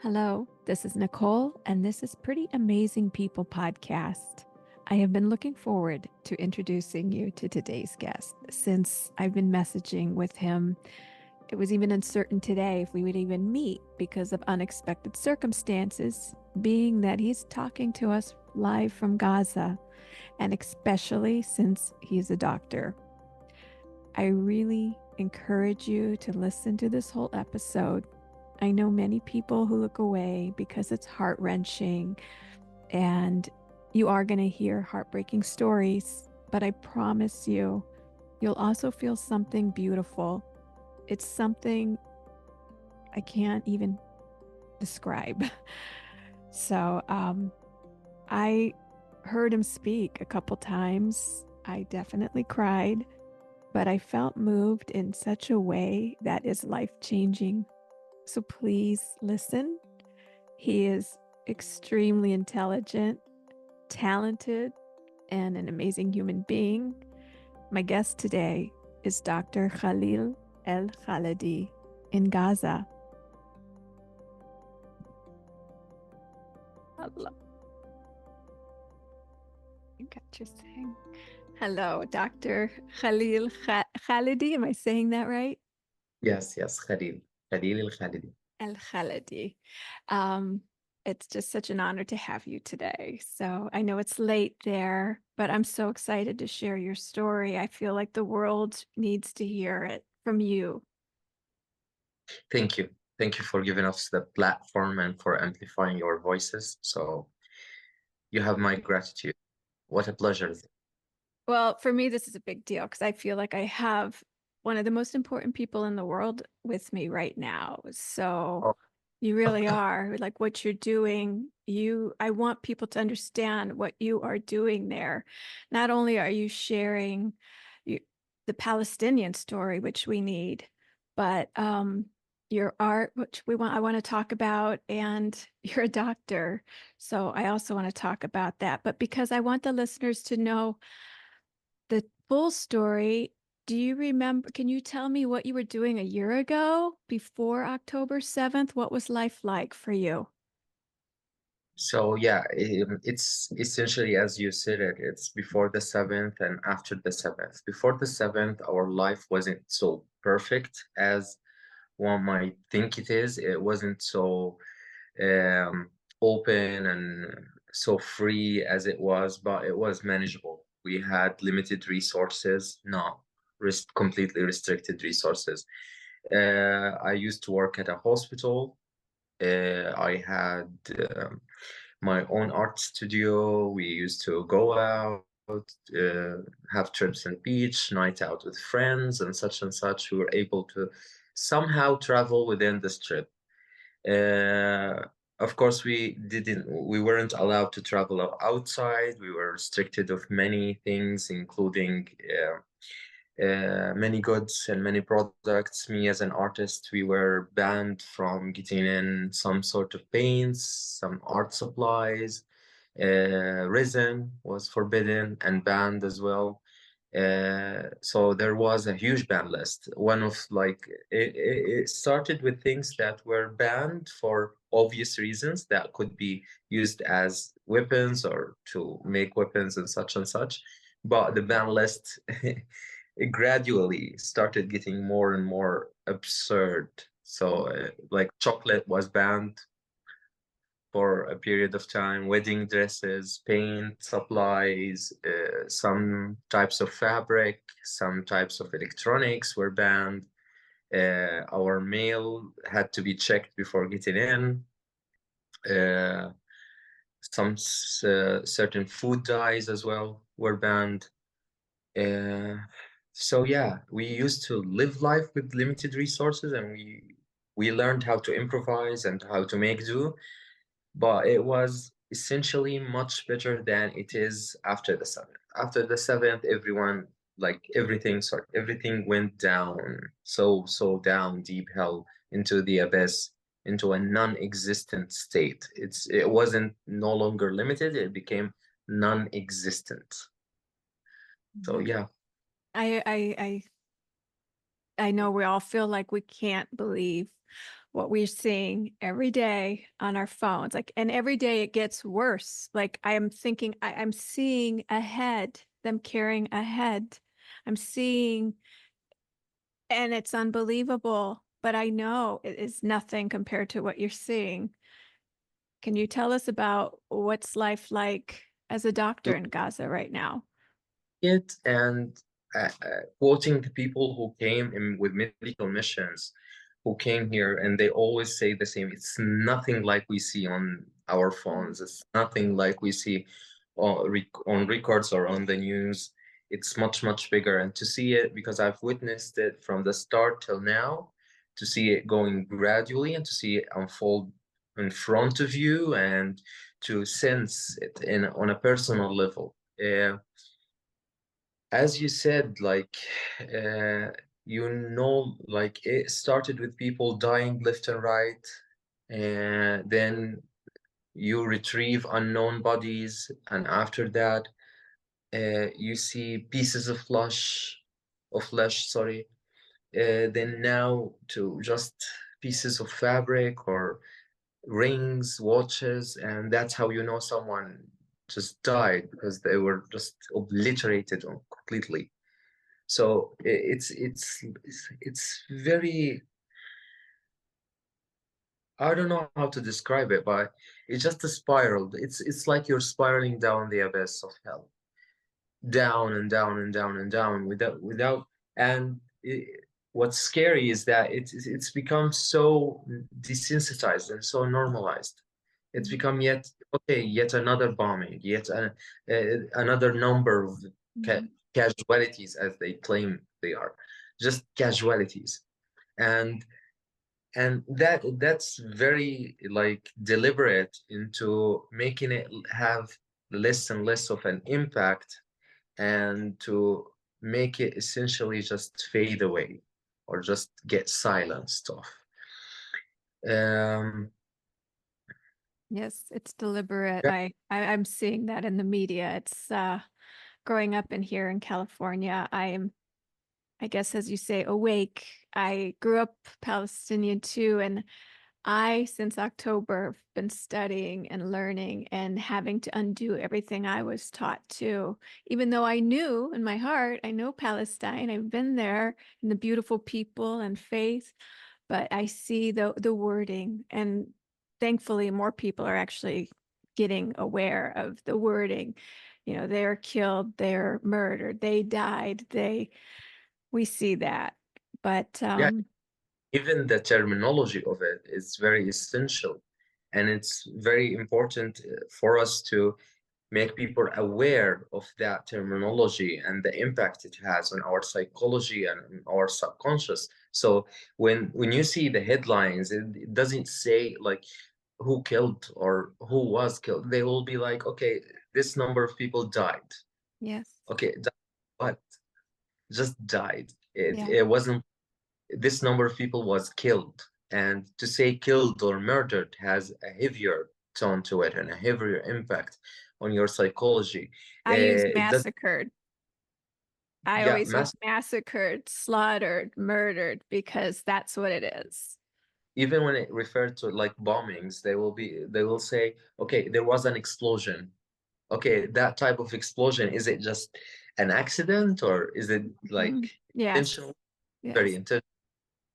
Hello, this is Nicole, and this is Pretty Amazing People podcast. I have been looking forward to introducing you to today's guest since I've been messaging with him. It was even uncertain today if we would even meet because of unexpected circumstances, being that he's talking to us live from Gaza, and especially since he's a doctor. I really encourage you to listen to this whole episode. I know many people who look away because it's heart wrenching, and you are going to hear heartbreaking stories, but I promise you, you'll also feel something beautiful. It's something I can't even describe. So, I heard him speak a couple times. I definitely cried, but I felt moved in such a way that is life changing. So please listen. He is extremely intelligent, talented, and an amazing human being. My guest today is Dr. Khalil El Khalidy in Gaza. Hello. I got you saying. Hello, Dr. Khalil Khalidy. Am I saying that right? Yes, Khalil. Khalil al-Khalidi. El Khalidy. Um, it's just such an honor to have you today. So I know it's late there, but I'm so excited to share your story. I feel like the world needs to hear it from you. Thank you. Thank you for giving us the platform and for amplifying your voices. So you have my gratitude. What a pleasure. Well, for me, this is a big deal because I feel like I have one of the most important people in the world with me right now. So Oh, you really are like what you're doing. I want people to understand what you are doing there. Not only are you sharing you, the Palestinian story, which we need, but your art, which I want to talk about, and you're a doctor. So I also want to talk about that. But because I want the listeners to know the full story, do you remember? Can you tell me what you were doing a year ago before October 7th? What was life like for you? so yeah, it's essentially as you said it, it's before the 7th and after the 7th. Before the 7th, our life wasn't so perfect as one might think it is. It wasn't so um, open and so free as it was, but it was manageable. We had limited resources, not completely restricted resources. I used to work at a hospital. I had my own art studio. We used to go out, have trips on beach, night out with friends, and such and such. We were able to somehow travel within this trip. Uh, of course, we weren't allowed to travel outside. We were restricted of many things, including many goods and many products. Me as an artist, we were banned from getting in some sort of paints, some art supplies. Resin was forbidden and banned as well. So there was a huge ban list. One of like it started with things that were banned for obvious reasons that could be used as weapons or to make weapons and such and such. But the ban list it gradually started getting more and more absurd. So like chocolate was banned for a period of time, wedding dresses, paint supplies, some types of fabric, some types of electronics were banned. Our mail had to be checked before getting in. Uh, certain food dyes as well were banned. Uh, so yeah, we used to live life with limited resources, and we learned how to improvise and how to make do, but it was essentially much better than it is after the 7th. After the 7th, everything went down, so down deep hell into the abyss, into a non-existent state. It wasn't no longer limited, it became non-existent. So Mhm. yeah. I know we all feel like we can't believe what we're seeing every day on our phones. Like, and every day it gets worse. Like I am thinking, I'm seeing ahead, them carrying ahead. I'm seeing, and it's unbelievable, but I know it is nothing compared to what you're seeing. Can you tell us about what's life like as a doctor in Gaza right now? It and quoting the people who came in with medical missions, who came here, and they always say the same. It's nothing like we see on our Mm. phones. It's nothing like we see on records or on the news. It's much, much bigger. And to see it, because I've witnessed it from the start till now, to see it going gradually and to see it unfold in front of you and to sense it in on a personal level. As you said, like uh, like it started with people dying left and right, and then you retrieve unknown bodies, and after that, you see pieces of flesh, sorry. Then now to just pieces of fabric or rings, watches, and that's how you know someone just died because they were just obliterated completely. So it's very, I don't know how to describe it, but it's just a spiral. It's like you're spiraling down the abyss of hell, down and down and down and down without and what's scary is that it's become so desensitized and so normalized. It's become yet okay, yet another bombing, another number of ca Mhm. casualties as they claim they are, just casualties. And that's very like deliberate into making it have less and less of an impact and to make it essentially just fade away or just get silenced off. Um, Yes, it's deliberate. yeah, I'm seeing that in the media. It's growing up in here in California. I guess as you say, awake. I grew up Palestinian too, and I, since October, have been studying and learning and having to undo everything I was taught too. Even though I knew in my heart, I know Palestine, I've been there and the beautiful people and faith, but I see the wording, and thankfully more people are actually getting aware of the wording. You know, they're killed, they're murdered, they died, they we see that. But yeah, even the terminology of it is very essential, and it's very important for us to make people aware of that terminology and the impact it has on our psychology and on our subconscious. So when you see the headlines, it doesn't say like who killed or who was killed. They will be like, okay, this number of people died. yes, Okay, but just died. yeah, It wasn't this number of people was killed. And to say killed or murdered has a heavier tone to it and a heavier impact on your psychology. I use It does, massacred. I yeah, always use massacred, slaughtered, murdered, because that's what it is. even when it referred to like bombings, they will say, okay, there was an explosion. Okay, that type of explosion, is it just an accident or is it Mhm. like Yes, intentional? Very yes. intentional.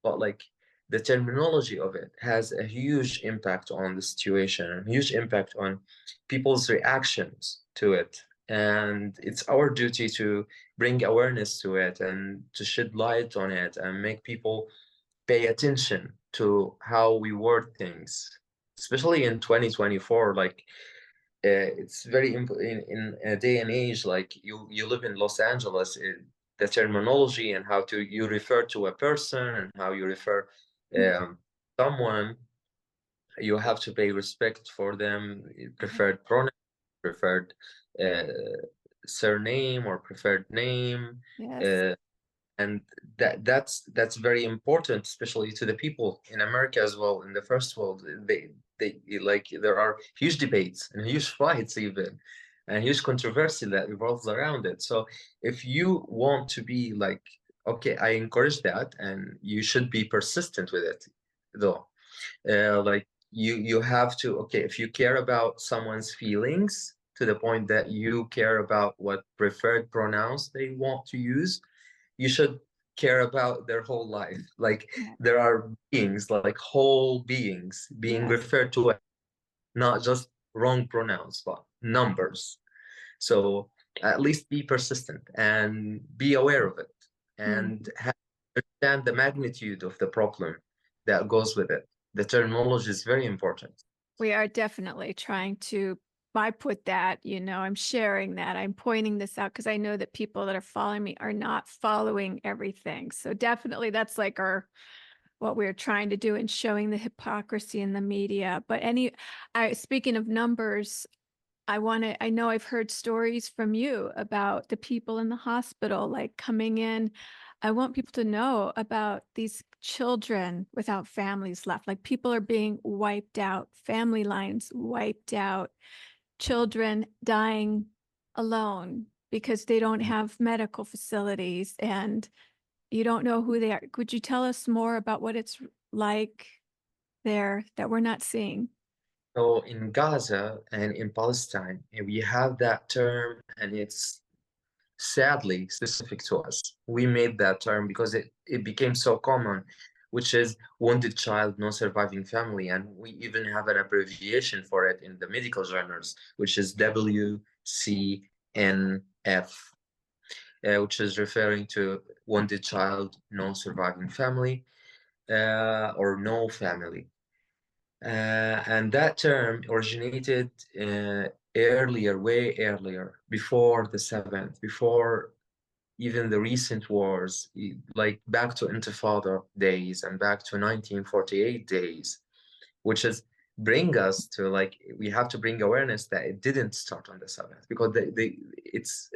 But like the terminology of it has a huge impact on the situation, a huge impact on people's reactions to it. And it's our duty to bring awareness to it and to shed light on it and make people pay attention to how we word things, especially in 2024. Like it's very in a day and age like you live in Los Angeles. The terminology and how to you refer to a person and how you refer Mm, someone, you have to pay respect for them, yeah. preferred pronoun, preferred uh, surname or preferred name. Yes. Uh, and that's very important, especially to the people in America as well. In the first world, they like there are huge debates and huge fights even, and huge controversy that revolves around it. So if you want to be like, okay, I encourage that, and you should be persistent with it, though. Like you have to, okay, if you care about someone's feelings to the point that you care about what preferred pronouns they want to use, you should care about their whole life. Like Yeah. there are beings, like whole beings being Yes. referred to, not just wrong pronouns, but numbers. So at least be persistent and be aware of it and Mhm. understand the magnitude of the problem that goes with it. The terminology is very important. We are definitely trying to, I put that, I'm sharing that. I'm pointing this out because I know that people that are following me are not following everything. So definitely that's like what we're trying to do in showing the hypocrisy in the media. But speaking of numbers, I know I've heard stories from you about the people in the hospital, like coming in. I want people to know about these children without families left. Like people are being wiped out, family lines wiped out, children dying alone because they don't have medical facilities and you don't know who they are. Could you tell us more about what it's like there that we're not seeing? So in Gaza and in Palestine, we have that term, and it's sadly specific to us. We made that term because it became so common, which is wounded child, no surviving family. And we even have an abbreviation for it in the medical journals, which is WCNF, which is referring to wounded child, no surviving family, or no family. And that term originated earlier, way earlier, before the 7th, before even the recent wars, like back to Intifada days and back to 1948 days, which is bring us to, like, we have to bring awareness that it didn't start on the 7th, because it's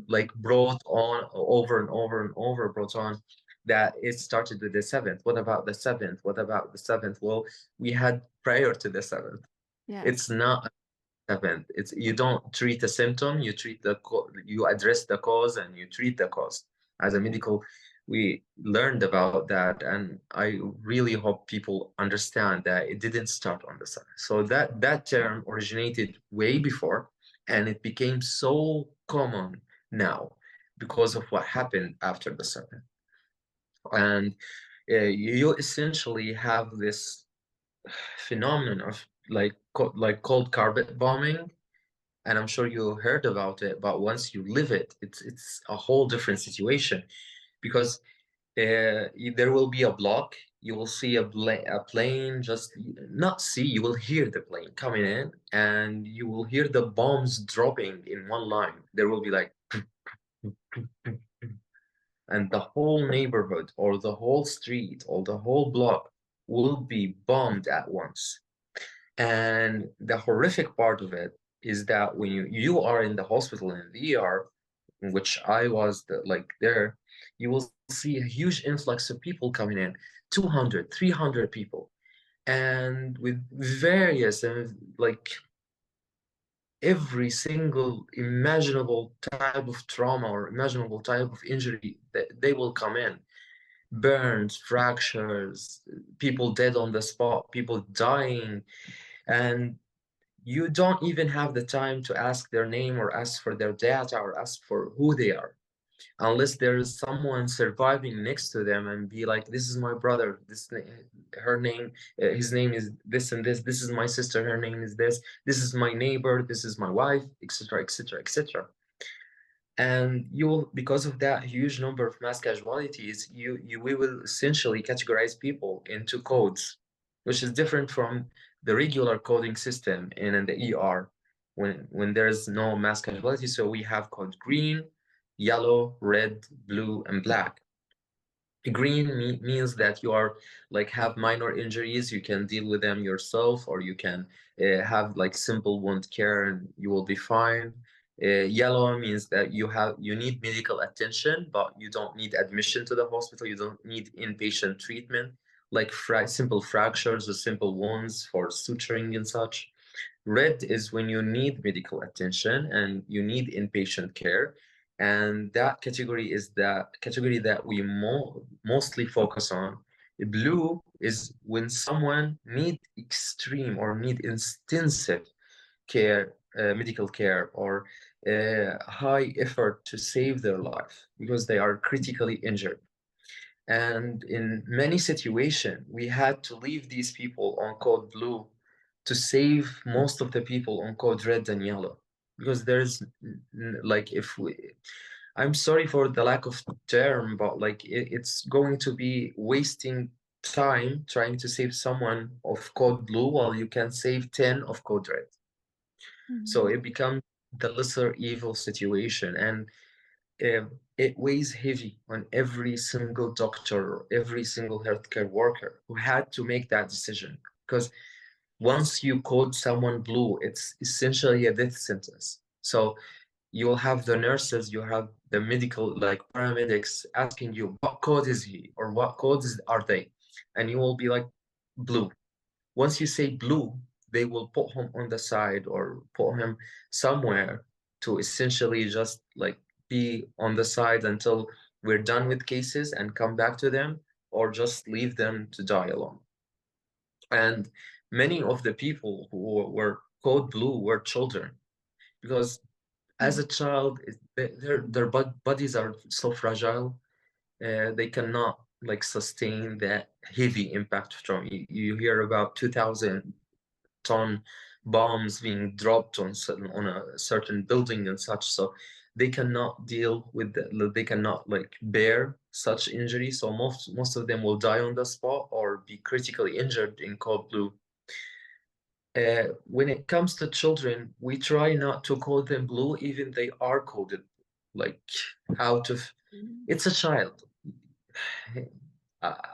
like brought on over and over and over, brought on that it started with the 7th. What about the 7th? What about the 7th? Well, we had prior to the 7th. Yes. It's not event. It's, you don't treat a symptom, you treat you address the cause and you treat the cause. As a medical, we learned about that, and I really hope people understand that it didn't start on the sun. So that term originated way before, and it became so common now because of what happened after the sun. And you essentially have this phenomenon of like cold carpet bombing, and I'm sure you heard about it, but once you live it, it's a whole different situation, because there will be a block, you will see a plane, just not see, you will hear the plane coming in, and you will hear the bombs dropping in one line. There will be like, and the whole neighborhood or the whole street or the whole block will be bombed at once. And the horrific part of it is that when you are in the hospital in the ER, in which I was there, you will see a huge influx of people coming in, 200, 300 people, and with various and like every single imaginable type of trauma or imaginable type of injury that they will come in. Burns, fractures, people dead on the spot, people dying, and you don't even have the time to ask their name or ask for their data or ask for who they are, unless there is someone surviving next to them and be like, this is my brother, her name, his name is this and this is my sister, her name is this is my neighbor, this is my wife, etc., etc., etc. And you will, because of that huge number of mass casualties, you we will essentially categorize people into codes, which is different from the regular coding system in the ER when there's no mass casualty. So we have code green, yellow, red, blue, and black. Green means that you are like have minor injuries, you can deal with them yourself, or you can have like simple wound care and you will be fine. Yellow means that you need medical attention, but you don't need admission to the hospital. You don't need inpatient treatment, like simple fractures or simple wounds for suturing and such. Red is when you need medical attention and you need inpatient care. And that category is the category that we mostly focus on Blue is when someone need extreme or need intensive care, medical care, or high effort to save their life because they are critically injured. And in many situations, we had to leave these people on code blue to save most of the people on code red and yellow. Because there's like, if we, I'm sorry for the lack of term, but like it's going to be wasting time trying to save someone of code blue while you can save 10 of code red. So Mhm. it becomes the lesser evil situation. And it weighs heavy on every single doctor or every single healthcare worker who had to make that decision. Because once you code someone blue, it's essentially a death sentence. So you'll have the nurses, you have the medical, like paramedics, asking you, what code is he or what codes are they? And you will be like, blue. Once you say blue, they will put him on the side or put him somewhere to essentially just like be on the side until we're done with cases and come back to them, or just leave them to die alone. And many of the people who were code blue were children because as Mm. a child, their bodies are so fragile. They cannot like sustain that heavy impact from you hear about 2000 ton bombs being dropped on on a certain building and such. So they cannot deal with they cannot like bear such injury. So most of them will die on the spot or be critically injured in cold blue. When it comes to children, we try not to call them blue, even they are coded like out of Mm. it's a child.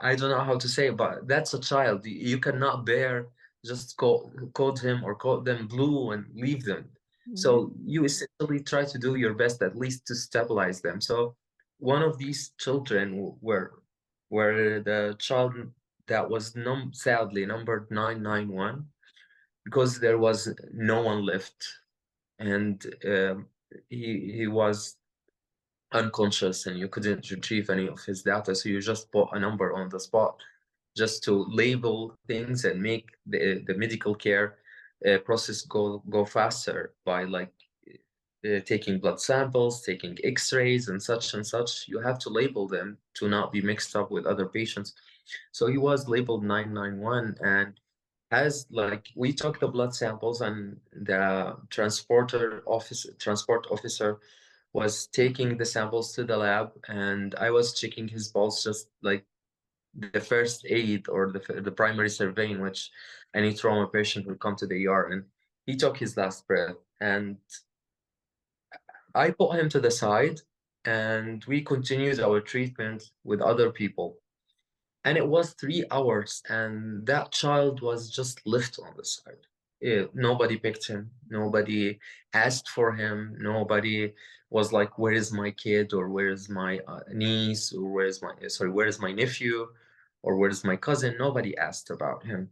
I don't know how to say it, but that's a child. You cannot bear just call him or call them blue and leave them. Yeah. So you essentially try to do your best at least to stabilize them. So one of these children were the child that was sadly numbered 991 because there was no one left, and he was unconscious and you couldn't retrieve any of his data. So you just put a number on the spot just to label things and make the medical care process go faster by like taking blood samples, taking x-rays and such and such. You have to label them to not be mixed up with other patients. So he was labeled 991, and as like we took the blood samples and the transport officer was taking the samples to the lab, and I was checking his pulse, just like the first aid or the primary survey in which any trauma patient would come to the ER, and he took his last breath, and I put him to the side, and we continued our treatment with other people. And it was 3 hours, and that child was just left on the side. Nobody picked him. Nobody asked for him. Nobody was like, "Where is my kid?" or "Where is my niece?" or "Where is my nephew?" or "Where is my cousin?" Nobody asked about him.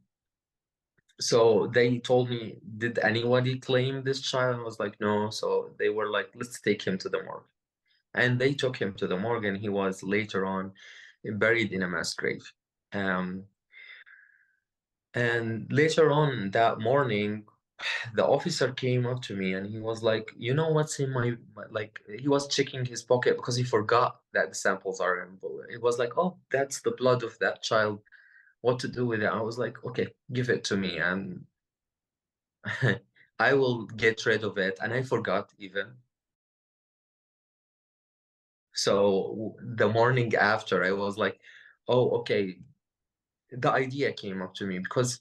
So they told me, "Did anybody claim this child?" I was like, "No." So they were like, "Let's take him to the morgue." And they took him to the morgue, and he was later on buried in a mass grave. Um, and later on that morning, the officer came up to me and he was like, "You know what's in like he was checking his pocket because he forgot that the samples are in bullet. It was like, oh, that's the blood of that child. What to do with it?" I was like, "Okay, give it to me and I will get rid of it." And I forgot even. So the morning after, I was like, "Oh, okay." The idea came up to me because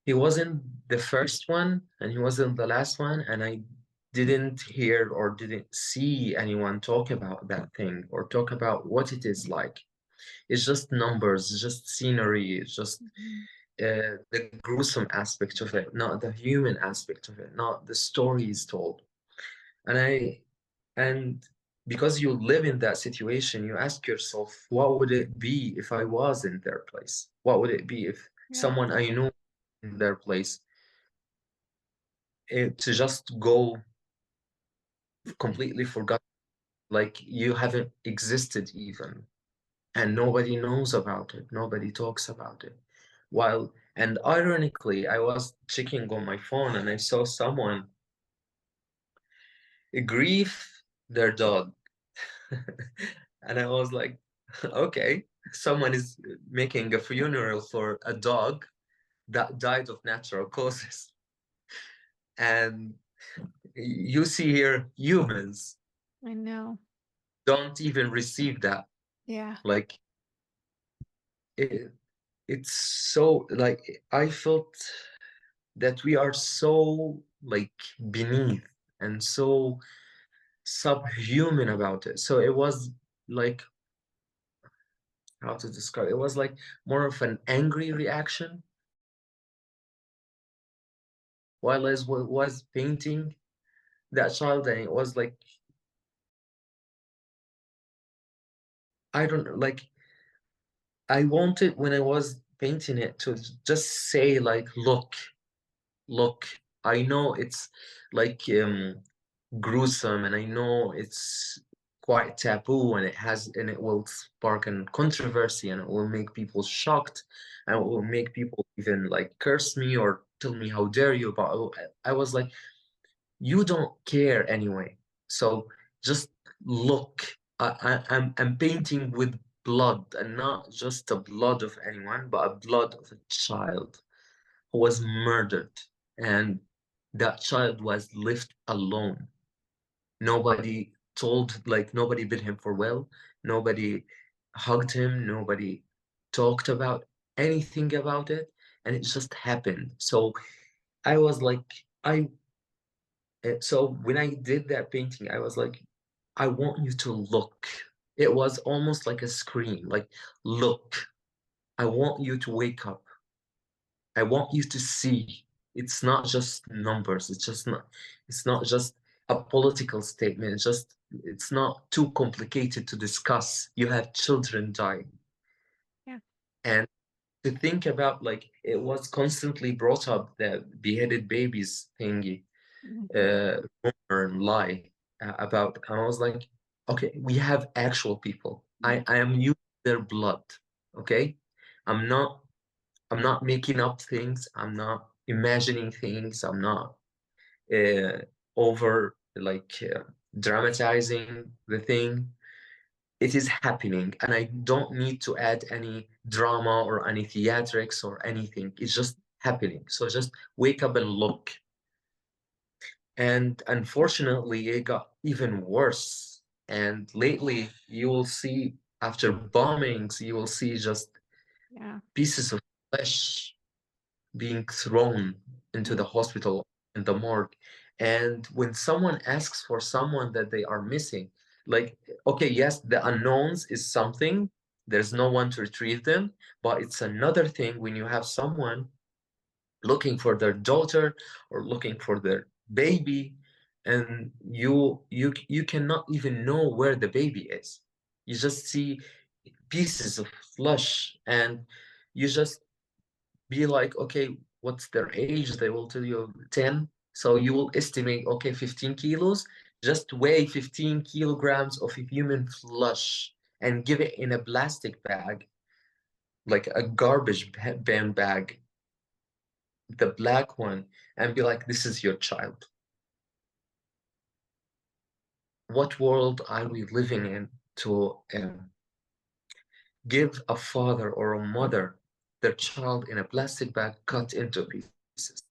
he wasn't the first one and he wasn't the last one, and I didn't hear or didn't see anyone talk about that thing or talk about what it is like. It's just numbers, it's just scenery, it's just Mhm. the gruesome aspect of it, not the human aspect of it, not the stories told. And because you live in that situation, you ask yourself, what would it be if I was in their place? What would it be if Yeah. someone I know in their place? To just go completely forgot, like you haven't existed even. and nobody knows about it. Nobody talks about it. While, and ironically, I was checking on my phone and I saw someone grieve their dog. And I was like, okay, someone is making a funeral for a dog that died of natural causes. And you see here humans I know. don't even receive that. Yeah. Like it, it's so like I felt that we are so like beneath and so subhuman about it. So it was like how to describe it. It was like more of an angry reaction while I was painting that child, and it was like I don't know, like I wanted when I was painting it to just say like, look, I know it's like gruesome, and I know it's quite taboo, and it will spark an controversy, and it will make people shocked, and it will make people even like curse me or tell me how dare you. But I was like, you don't care anyway, so just look. I'm painting with blood, and not just the blood of anyone, but a blood of a child who was murdered, and that child was left alone. Nobody told, like, nobody bid him farewell, nobody hugged him, nobody talked about anything about it, and it just happened. So I was like, so when I did that painting, I was like, I want you to look. It was almost like a scream, like, look, I want you to wake up. I want you to see it's not just numbers. It's not just a political statement. It's not too complicated to discuss. You have children dying. Yeah. And to think about, like, it was constantly brought up, the beheaded babies thingy, Hmm. rumor and lie about. And I was like, okay, we have actual people. Yeah. I am using their blood. Okay. I'm not I'm not making up things. I'm not imagining things. I'm not uh, over like dramatizing the thing. It is happening, and I don't need to add any drama or any theatrics or anything. It's just happening. So just wake up and look. And unfortunately, it got even worse. And lately, you will see after bombings, you will see just Yeah. pieces of flesh being thrown into Yeah. the hospital in the morgue. And when someone asks for someone that they are missing, like, okay, yes, the unknowns is something, there's no one to retrieve them, but it's another thing when you have someone looking for their daughter or looking for their baby, and you cannot even know where the baby is. You just see pieces of flesh, and you just be like, okay, what's their age? They will tell you 10. So you will estimate, okay, 15 kilos. Just weigh 15 kilograms of human flesh and give it in a plastic bag, like a garbage bin bag, the black one, and be like, this is your child. What world are we living in to give a father or a mother their child in a plastic bag cut into pieces?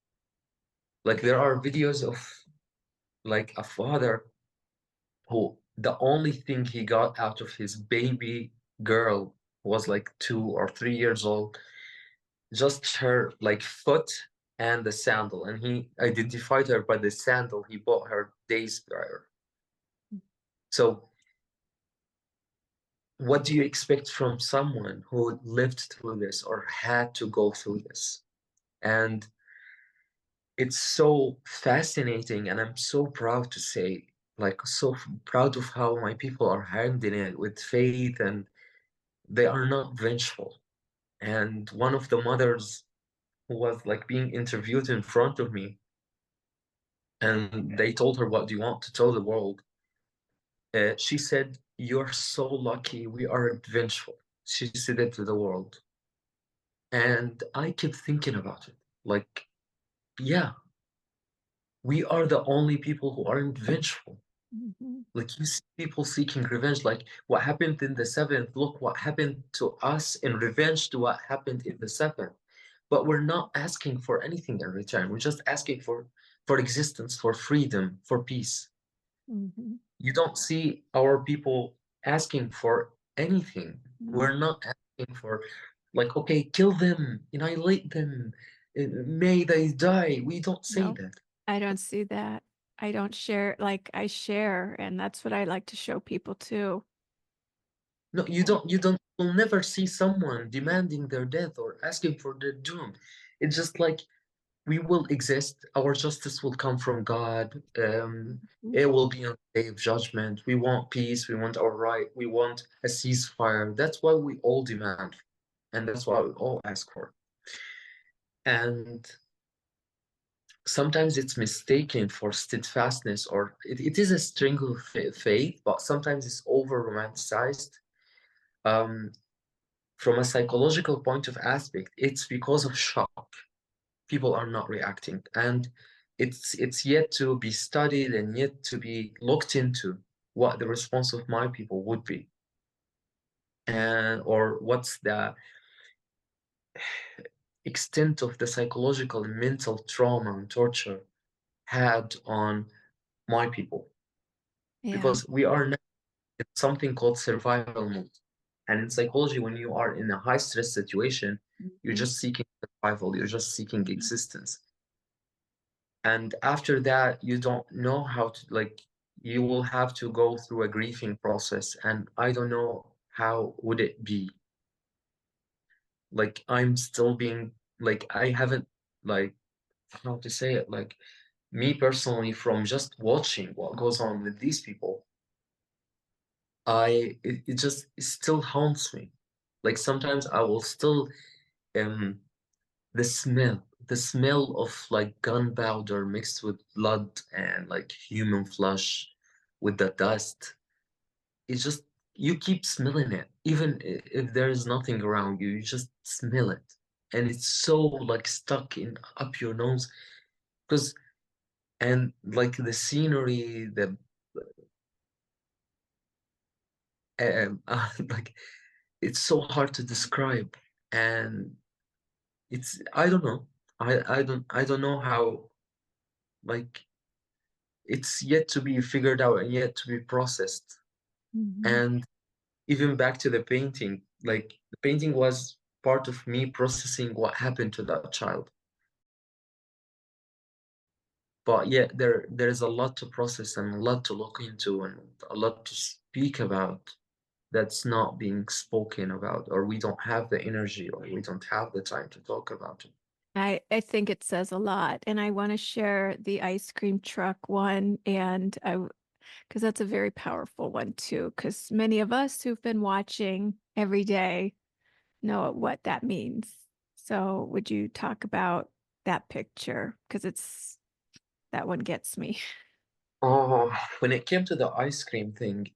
Like there are videos of like a father who the only thing he got out of his baby girl was like 2 or 3 years old, just her like foot and the sandal, and he identified her by the sandal he bought her days prior. So what do you expect from someone who lived through this or had to go through this? And it's so fascinating, and I'm so proud to say, like, so proud of how my people are handling it with faith, and they are not vengeful. And one of the mothers who was like being interviewed in front of me, and they told her, what do you want to tell the world? She said, you're so lucky, we aren't vengeful. She said it to the world. And I kept thinking about it. Like, yeah, we are the only people who aren't vengeful. Mhm. Like you see people seeking revenge, like what happened in the seventh. Look what happened to us in revenge to what happened in the seventh. But we're not asking for anything in return. We're just asking for existence, for freedom, for peace. Mhm. You don't see our people asking for anything. No, We're not asking for like, okay, kill them, annihilate them, may they die. We don't say no, that. I don't see that. I don't share, like I share, and that's what I like to show people too. No, you'll never see someone demanding their death or asking for their doom. It's just like we will exist, our justice will come from God. Mhm. It will be on the day of judgment. We want peace, we want our right, we want a ceasefire. That's what we all demand, and that's what we all ask for. And sometimes it's mistaken for steadfastness, or it is a string of faith, but sometimes it's over romanticized. Um, from a psychological point of aspect, it's because of shock. People are not reacting, and it's yet to be studied and yet to be looked into what the response of my people would be, and or what's the extent of the psychological and mental trauma and torture had on my people, Yeah. because we are now in something called survival mode. And in psychology, when you are in a high stress situation, you're Mhm. just seeking survival, you're just seeking existence. And after that, you don't know how to, like, you will have to go through a grieving process. And I don't know how would it be. Like, I'm still being, like, I haven't, like, how to say it, like, me personally, from just watching what goes on with these people, it just it still haunts me. Like sometimes I will still um the smell of like gunpowder mixed with blood and like human flesh with the dust. It's just you keep smelling it, even if there is nothing around you, you just smell it. And it's so like stuck in up your nose. Because and like the scenery, the like it's so hard to describe. And it's I don't know. I don't know how, like, it's yet to be figured out and yet to be processed. Mhm. And even back to the painting, like the painting was part of me processing what happened to that child. But yeah, there's a lot to process and a lot to look into and a lot to speak about that's not being spoken about, or we don't have the energy, or we don't have the time to talk about it. I think it says a lot, and I want to share the ice cream truck one, and I because that's a very powerful one too. Because many of us who've been watching every day know what that means. So, would you talk about that picture? Because it's that one gets me. Oh, when it came to the ice cream thing,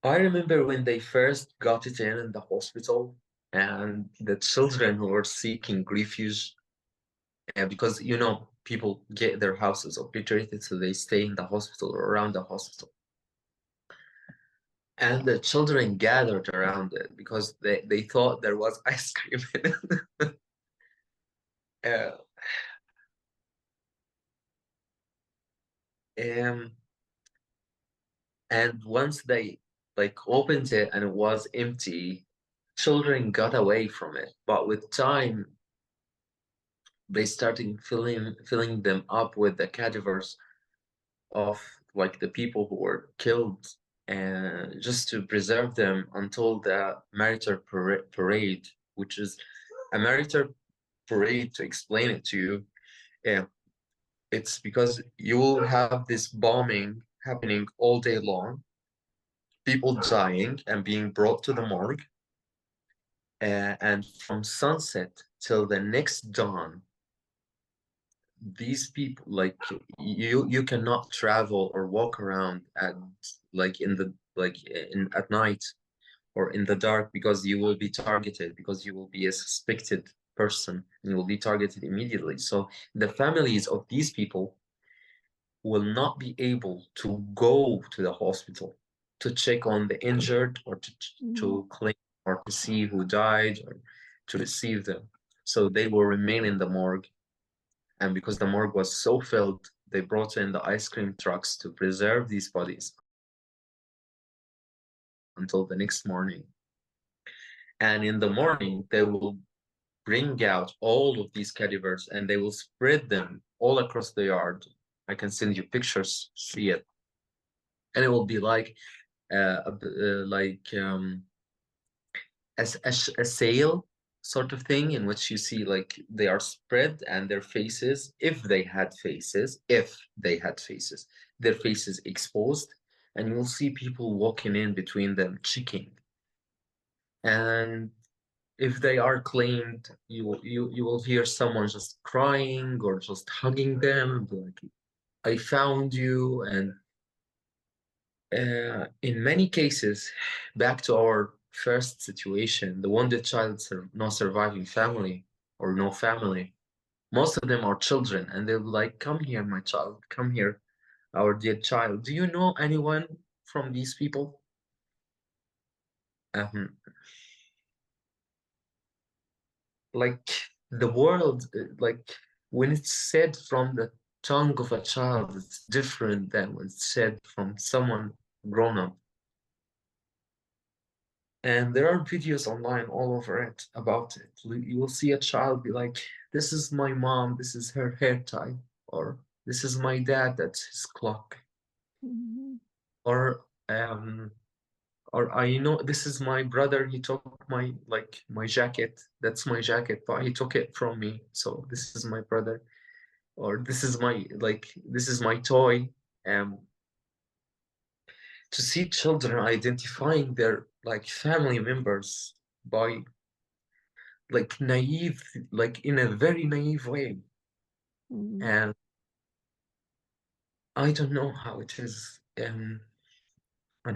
I remember when they first got it in the hospital, and the children who were seeking refuge, because people get their houses obliterated, so they stay in the hospital or around the hospital. And the children gathered around it because they thought there was ice cream in it. Uh, um, and once they like opened it and it was empty, children got away from it. But with time, they started filling them up with the cadavers of like the people who were killed, and just to preserve them until the Martyr parade, which is a Martyr parade. To explain it to you, yeah, it's because you will have this bombing happening all day long, people dying and being brought to the morgue, and from sunset till the next dawn, these people, like, you cannot travel or walk around at, like, in the, like, in at night or in the dark, because you will be targeted, because you will be a suspected person and you will be targeted immediately. So the families of these people will not be able to go to the hospital to check on the injured, or Mhm. to claim, or to see who died, or to receive them. So they will remain in the morgue. And because the morgue was so filled, they brought in the ice cream trucks to preserve these bodies until the next morning. And in the morning, they will bring out all of these cadavers and they will spread them all across the yard. I can send you pictures, see it. And it will be like like a sale sort of thing, in which you see, like, they are spread and their faces, if they had faces, their faces exposed, and you'll see people walking in between them checking. And if they are claimed, you will hear someone just crying or just hugging them, like, I found you. And in many cases, back to our first situation, the wounded child, no surviving family, or no family. Most of them are children, and they're like, "Come here, my child, come here, our dear child. Do you know anyone from these people?" Um, like, the world, like, when it's said from the tongue of a child, it's different than when it's said from someone grown up. And there are videos online all over it about it. You will see a child be like, "This is my mom, this is her hair tie," or "This is my dad, that's his clock," Mhm. or I know, "This is my brother, he took my jacket, that's my jacket, but he took it from me, so this is my brother," or this is my toy." Um, to see children identifying their, like, family members by, like, naive, like, in a very naive way. Mhm. And I don't know how it is, and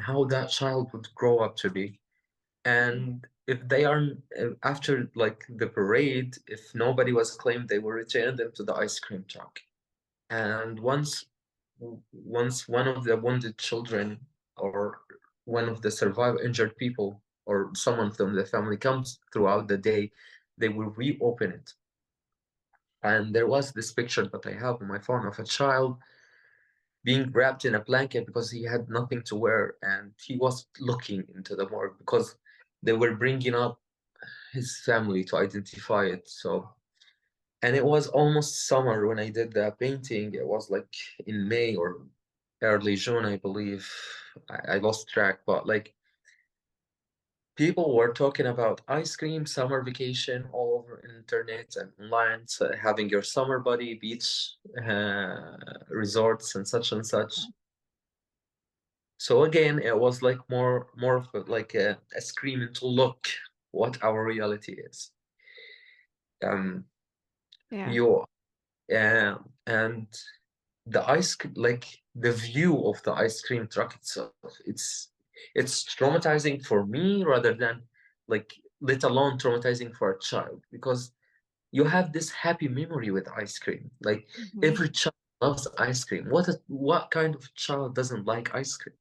how that child would grow up to be. And if they are, after, like, the parade, if nobody was claimed, they will return them to the ice cream truck. And once one of the wounded children, or one of the survived injured people, or someone from the family comes throughout the day, they will reopen it. And there was this picture that I have on my phone of a child being wrapped in a blanket because he had nothing to wear, and he was looking into the morgue because they were bringing up his family to identify it. So, and it was almost summer when I did that painting. It was like in May or early June, I believe. I lost track, but, like, people were talking about ice cream, summer vacation all over internet and online, so having your summer body, beach resorts, and such and such. So again, it was like more of like a screaming to look what our reality is. Um, Yeah. you and the like, the view of the ice cream truck itself, it's traumatizing for me, rather than, like, let alone traumatizing for a child, because you have this happy memory with ice cream. Like, Mhm. every child loves ice cream. What kind of child doesn't like ice cream?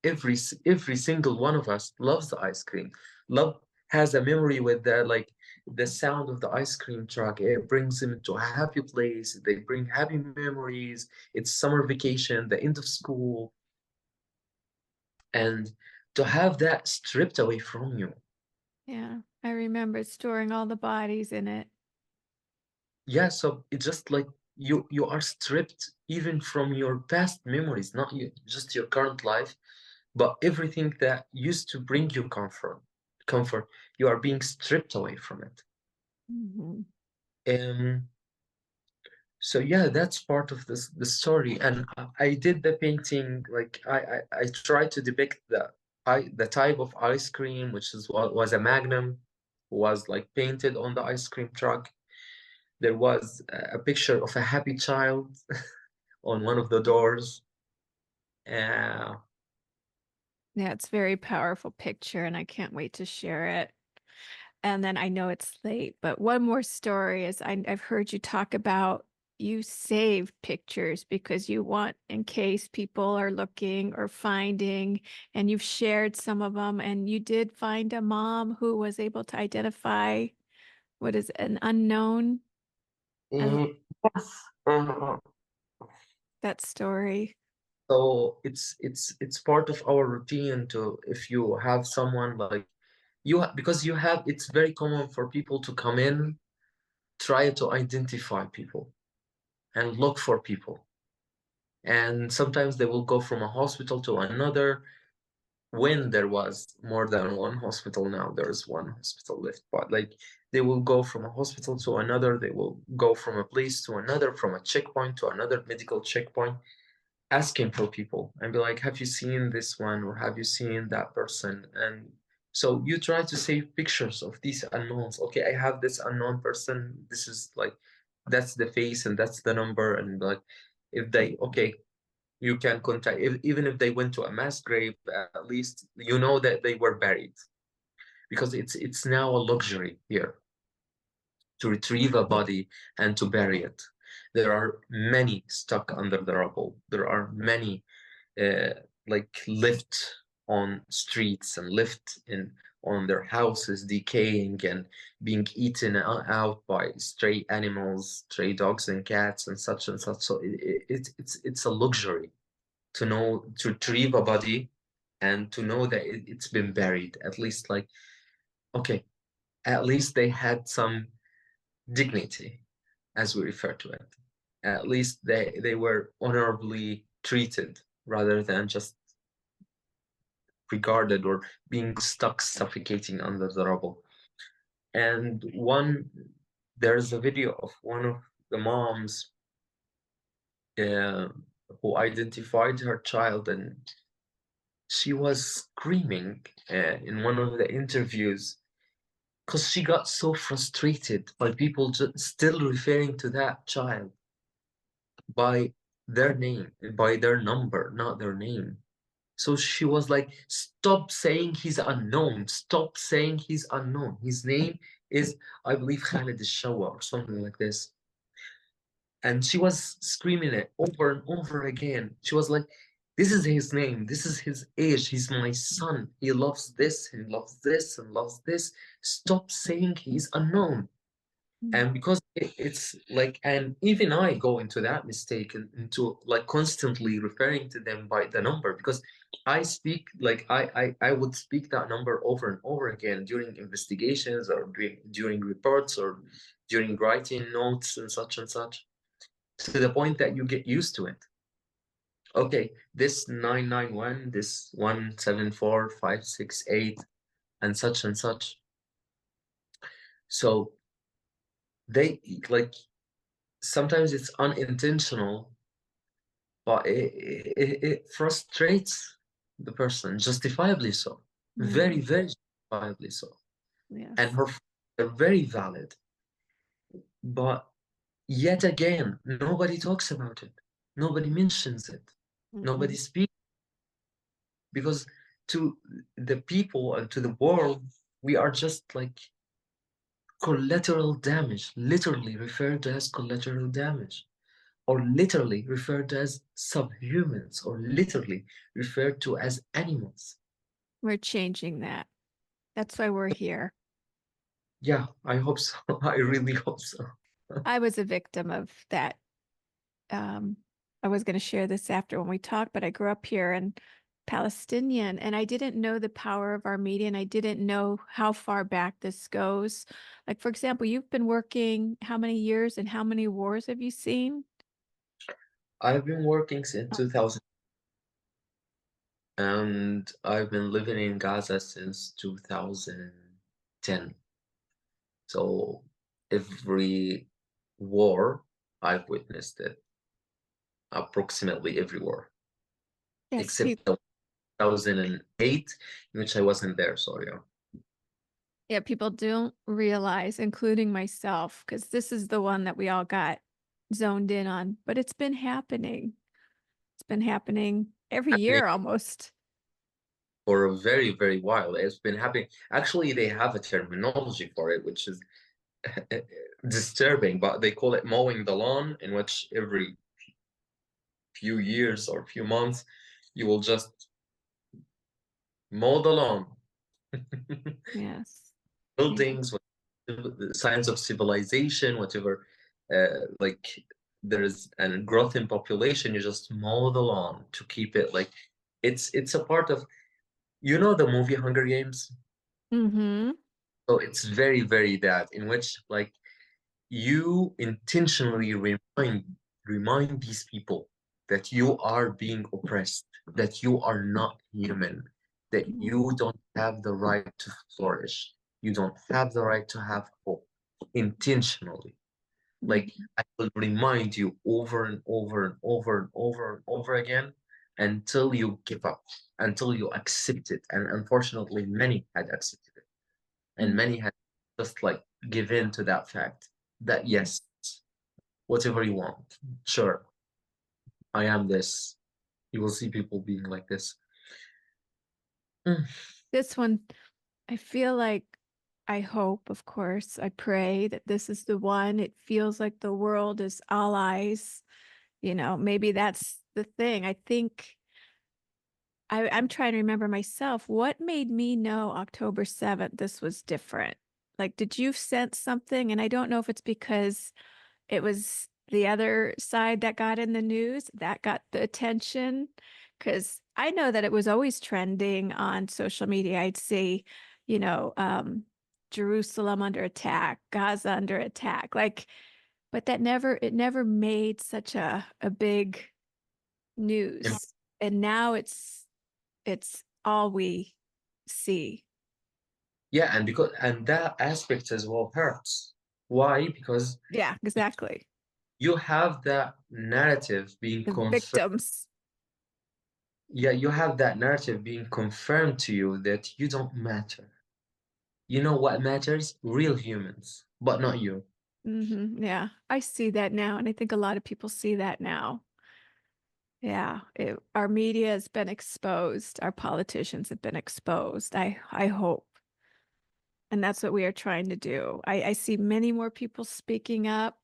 Every single one of us loves the ice cream. Love has a memory with the, like, the sound of the ice cream truck. It brings them to a happy place. They bring happy memories. It's summer vacation, the end of school, and to have that stripped away from you. Yeah. I remember storing all the bodies in it. Yeah, so it's just like you are stripped even from your past memories, not just your current life, but everything that used to bring you comfort, you are being stripped away from it. Mhm. Um, so yeah, that's part of the story. And I did the painting, like, I tried to depict the type of ice cream, which is what was a magnum, was, like, painted on the ice cream truck. There was a picture of a happy child on one of the doors. Uh, Yeah, it's a very powerful picture, and I can't wait to share it. And then I know it's late, but one more story is I've heard you talk about you save pictures because you want in case people are looking or finding, and you've shared some of them, and you did find a mom who was able to identify what is an unknown. I yes. that story. So it's part of our routine to, if you have someone like because you have, it's very common for people to come in, try to identify people and look for people. And sometimes they will go from a hospital to another. When there was more than one hospital, now there's one hospital left. But like they will go from a hospital to another, they will go from a place to another, from a checkpoint to another medical checkpoint, asking for people and be like, have you seen this one or have you seen that person? And so you try to save pictures of these unknowns. Okay, I have this unknown person. This is like, that's the face and that's the number. And like, if they, okay, you can contact, even if they went to a mass grave, at least you know that they were buried, because it's now a luxury here to retrieve a body and to bury it. There are many stuck under the rubble. There are many uh, like left on streets and left in on their houses, decaying and being eaten out by stray animals, stray dogs and cats and such and such. So it's a luxury to know, to retrieve a body and to know that it's been buried. At least like, okay, at least they had some dignity, as we refer to it. At least they were honorably treated rather than just regarded or being stuck suffocating under the rubble. And there's a video of one of the moms uh, who identified her child, and she was screaming in one of the interviews because she got so frustrated by people still referring to that child by their name, by their number, not their name. So she was like, stop saying he's unknown. Stop saying he's unknown. His name is, I believe, Khalid or something like this. And she was screaming it over and over again. She was like, this is his name. This is his age. He's my son. He loves this. He loves this and loves this. Stop saying he's unknown. Mm. And because it's like, and even I go into that mistake and into like constantly referring to them by the number, because I speak like I would speak that number over and over again during investigations or during reports or during writing notes and such, to the point that you get used to it. Okay, this 991, this 174568, and such. So they like, sometimes it's unintentional, but it frustrates the person, justifiably so, Mm, very justifiably so. And yes. her are very valid, but yet again, nobody talks about it. Nobody mentions it. Nobody Mm-mm. speaks, because to the people and to the world, we are just like collateral damage, literally referred to as collateral damage, or literally referred to as subhumans, or literally referred to as animals. We're changing that. That's why we're here. Yeah, I hope so. I really hope so. I was a victim of that. Um, I was going to share this after when we talk, but I grew up here and Palestinian, and I didn't know the power of our media, and I didn't know how far back this goes. Like, for example, you've been working how many years and how many wars have you seen? I've been working since 2000, and I've been living in Gaza since 2010. So every war, I've witnessed it, approximately every war, Yes, except 2008, in which I wasn't there, sorry. Yeah, people don't realize, including myself, because this is the one that we all got zoned in on, but it's been happening. It's been happening every Happening year almost. for a very, very while. It's been happening. Actually, they have a terminology for it, which is disturbing, but they call it mowing the lawn, in which every few years or few months you will just mow the lawn. Yes. Yeah. Buildings, signs of civilization, whatever, like there's a growth in population, you just mow the lawn to keep it like it's a part of, the movie Hunger Games. Mm-hmm. So it's very, very that, in which like you intentionally remind these people that you are being oppressed, that you are not human, that you don't have the right to flourish, you don't have the right to have hope intentionally. Like Mm-hmm. I will remind you over and over and over and over and over again until you give up, until you accept it. And unfortunately, many had accepted it, and many had just like give in to that fact that yes, whatever you want, sure, I am this. You will see people being like this. Mm. This one, I feel like I hope, of course, I pray that this is the one. It feels like the world is all eyes. Maybe that's the thing. I think I'm trying to remember myself. What made me know October 7th this was different? Like, did you sense something? And I don't know if it's because it was the other side that got in the news, that got the attention. Because I know that it was always trending on social media. I'd see, you know, um, Jerusalem under attack, Gaza under attack. Like, but it never made such a big And news. And now it's all we see. yeah, and that aspect as well hurts. Why? Because Yeah, exactly. you have that narrative being The confirmed. victims. Yeah, you have that narrative being confirmed to you that you don't matter. You know what matters? Real humans, but not you. Yeah, I see that now, and I think a lot of people see that now. Yeah, our media has been exposed. Our politicians have been exposed. I hope, and that's what we are trying to do. I see many more people speaking up.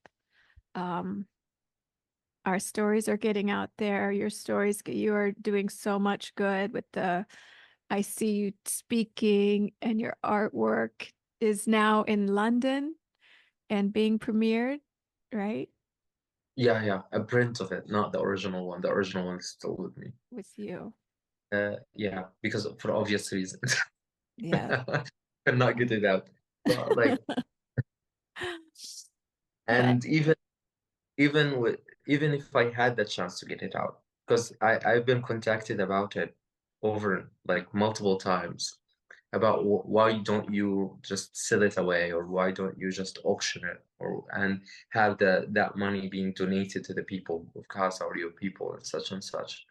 Um, our stories are getting out there. Your stories, you are doing so much good with the. I see you speaking, and your artwork is now in London and being premiered, right? Yeah, yeah, a print of it, not the original one. The original one is still with me. With you. Yeah, because for obvious reasons. Yes. Cannot get it out. But like, But and even if I had the chance to get it out, because I've been contacted about it over like multiple times about why don't you just sell it away, or why don't you just auction it, or and have that money being donated to the people of Gaza or your people and such and such.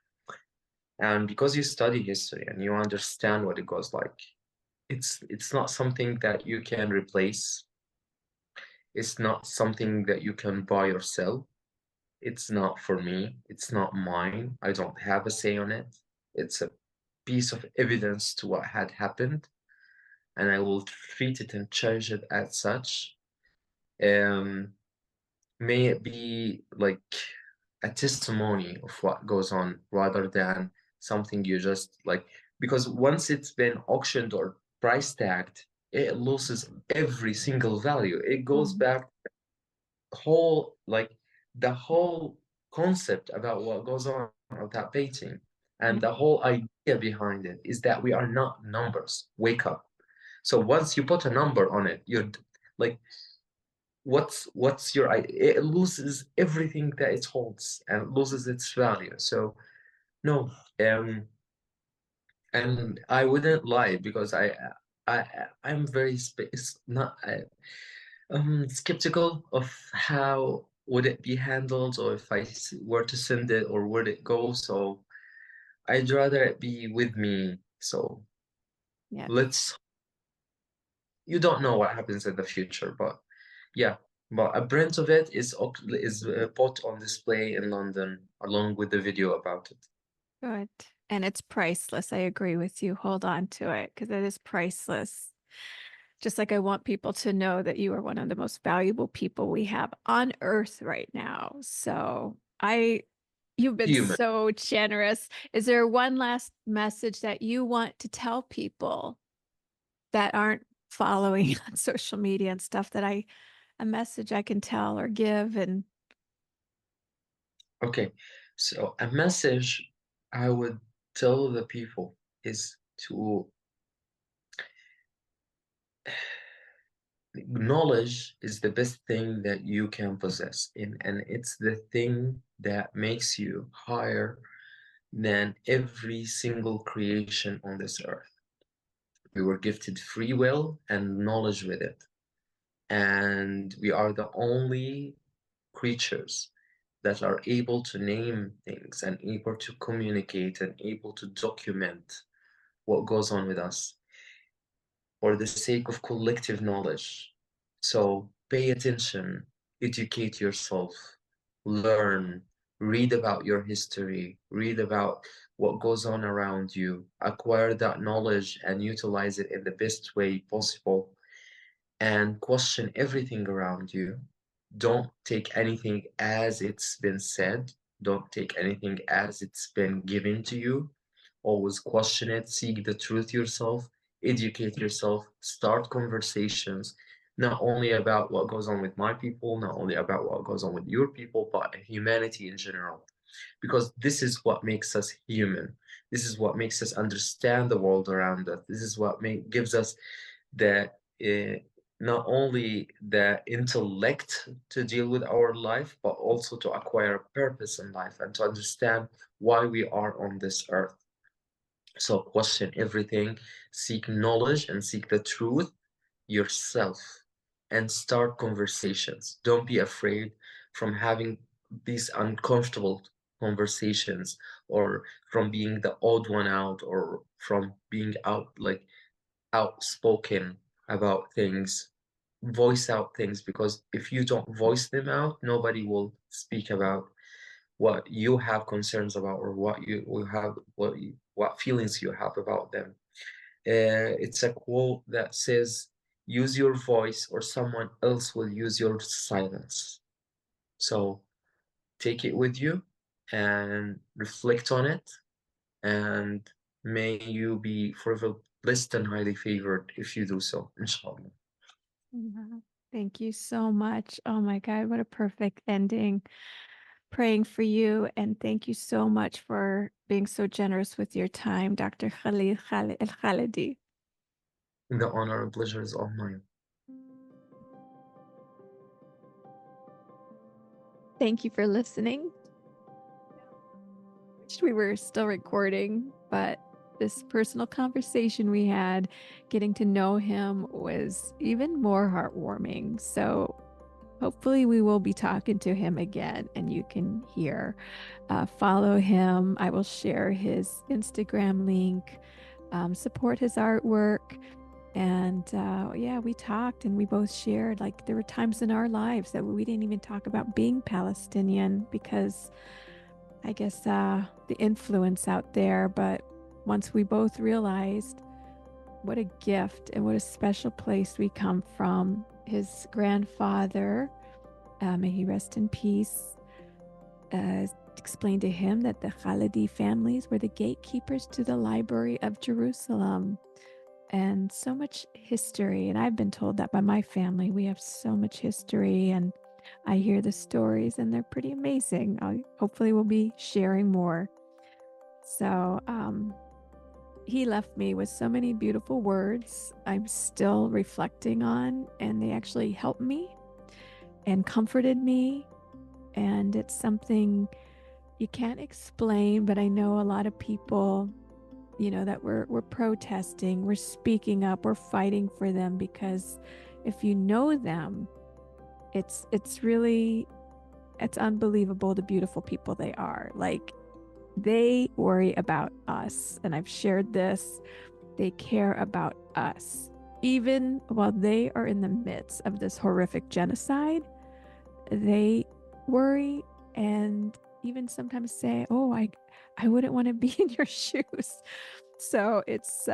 And because you study history and you understand what it goes like, it's not something that you can replace. It's not something that you can buy or sell. It's not for me. It's not mine. I don't have a say on it. It's a piece of evidence to what had happened, and I will treat it and cherish it as such. Um, may it be like a testimony of what goes on rather than something you just like, because once it's been auctioned or price tagged, it loses every single value. It goes Mhm. back whole like the whole concept about what goes on of that painting, and the whole idea behind it is that we are not numbers. Wake up. So once you put a number on it, you're like, what's your idea? It loses everything that it holds and loses its value. So no, and I wouldn't lie because I'm very space not skeptical of how would it be handled, or if were to send it, or would it go. So I'd rather it be with me. So Yes. let's you don't know what happens in the future, but yeah. But a print of it is put on display in London along with the video about it. Good. And it's priceless. I agree with you. Hold on to it because it is priceless. Just like I want people to know that you are one of the most valuable people we have on earth right now. You've been Human. so generous. Is there one last message that you want to tell people that aren't following on social media and stuff a message I can tell or give? And Okay, so a message I would tell the people is to knowledge is the best thing that you can possess, and it's the thing that makes you higher than every single creation on this earth. We were gifted free will and knowledge with it, and we are the only creatures that are able to name things and able to communicate and able to document what goes on with us for the sake of collective knowledge. So pay attention, educate yourself, learn, read about your history, read about what goes on around you, acquire that knowledge and utilize it in the best way possible, and question everything around you. Don't take anything as it's been said. Don't take anything as it's been given to you. Always question it, seek the truth yourself, educate yourself, start conversations, not only about what goes on with my people, not only about what goes on with your people, but humanity in general. Because this is what makes us human. This is what makes us understand the world around us. This is what gives us the not only the intellect to deal with our life, but also to acquire a purpose in life and to understand why we are on this earth. So question everything, seek knowledge and seek the truth yourself and start conversations. Don't be afraid from having these uncomfortable conversations or from being the odd one out or from being outspoken about things. Voice out things, because if you don't voice them out, nobody will speak about what you have concerns about or what you will have what feelings you have about them. It's a quote that says, use your voice or someone else will use your silence. So take it with you and reflect on it, and may you be forever blessed and highly favored if you do so, inshallah. wow, thank you so much. Oh my God, what a perfect ending. Praying for you. And thank you so much for being so generous with your time, Dr. Khalil El Khalidi. The honor and pleasure is all mine. Thank you for listening. Wished we were still recording, but this personal conversation we had, getting to know him, was even more heartwarming. So hopefully we will be talking to him again and you can hear. Follow him. I will share his Instagram link, support his artwork. And yeah, we talked and we both shared like there were times in our lives that we didn't even talk about being Palestinian because I guess the influence out there. But once we both realized what a gift and what a special place we come from, his grandfather, may he rest in peace, uh, explained to him that the Khalidy families were the gatekeepers to the Library of Jerusalem. And so much history. And I've been told that by my family. We have so much history, and I hear the stories, and they're pretty amazing. Hopefully, we'll be sharing more. So, he left me with so many beautiful words I'm still reflecting on, and they actually helped me and comforted me. And it's something you can't explain, but I know a lot of people, that we're protesting, we're speaking up, we're fighting for them because if you know them, it's unbelievable the beautiful people they are. Like, they worry about us, and I've shared this. They care about us. even while they are in the midst of this horrific genocide, they worry and even sometimes say, "Oh, I wouldn't want to be in your shoes." So it's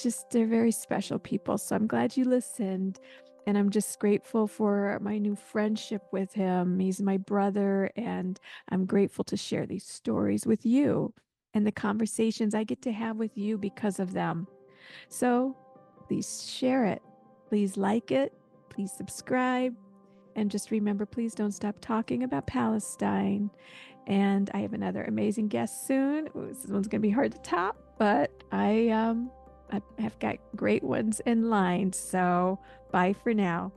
just they're very special people. So I'm glad you listened. And I'm just grateful for my new friendship with him. He's my brother, and I'm grateful to share these stories with you and the conversations I get to have with you because of them. So please share it. Please like it. Please subscribe. And just remember, please don't stop talking about Palestine. And I have another amazing guest soon. This one's going to be hard to top, but I have got great ones in line. So bye for now.